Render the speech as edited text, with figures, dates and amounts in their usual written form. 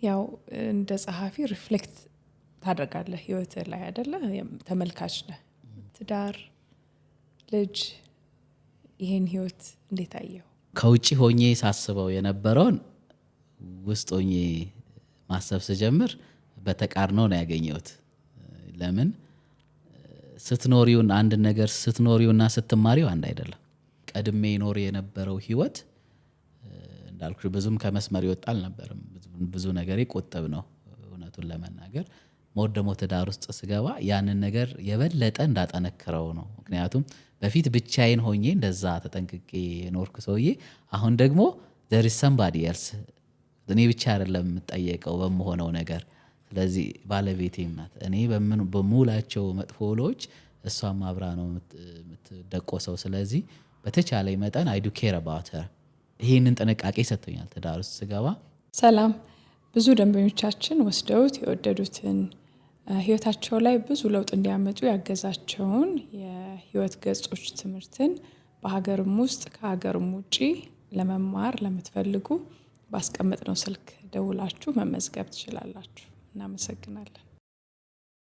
ያው እንደ ጸሐፊ ሪፍሌክት ታደርጋለህ ህይወት ላይ አይደለ? ተመልካች ነህ። ትዳር፣ ልጅ ይሄን ህይወት እንዴት አየው? ከውጪ ሆኜ ሳስበው የነበረውን ውስጥ ሆኜ ማሰብ ስጀምር በተቃርኖ ነው ያገኘሁት። ለምን ስትኖሪውና አንድ ነገር ስትኖሪውና ስትማሪው አንድ አይደለም። ቀድሜ ይኖር የነበረው ህይወት እንዳልኩ ብዙም ከመስመር ይወጣ አልነበረም። ብዙ ነገር ይቆጠብ ነው እውነቱን ለመናገር። ሞት ደግሞ ትዳር ውስጥ ስገባ ያንን ነገር የበለጠ እንዳጠነክረው ነው። ምክንያቱም በፊት ብቻዬን ሆኜ እንደዛ ተጠንቅቄ የኖርኩ ሰውዬ አሁን ደግሞ there is somebody else እኔ ብቻ አይደለም የምጠየቀው በመሆነው ነገር። ስለዚህ ባለቤቴም ናት። እኔ በሙላቸው መጥፎ ውሎች እሷም አብራ ነው የምትደቆሰው። ስለዚህ በተቻለኝ መጠን I do care about her። ይሄንን ጥንቃቄ ሰጥቶኛል ትዳር ውስጥ ስገባ። ሰላም ብዙ ደንበኞቻችን ወስደውት የወደዱትን ህይወታቸው ላይ ብዙ ለውጥ እንዲያመጡ ያገዛቸውን የህይወት ገጾች ትምህርትን በሀገርም ውስጥ ከሀገርም ውጪ ለመማር ለምትፈልጉ ባስቀመጥነው ስልክ ደውላችሁ መመዝገብ ትችላላችሁ። እናመሰግናለን።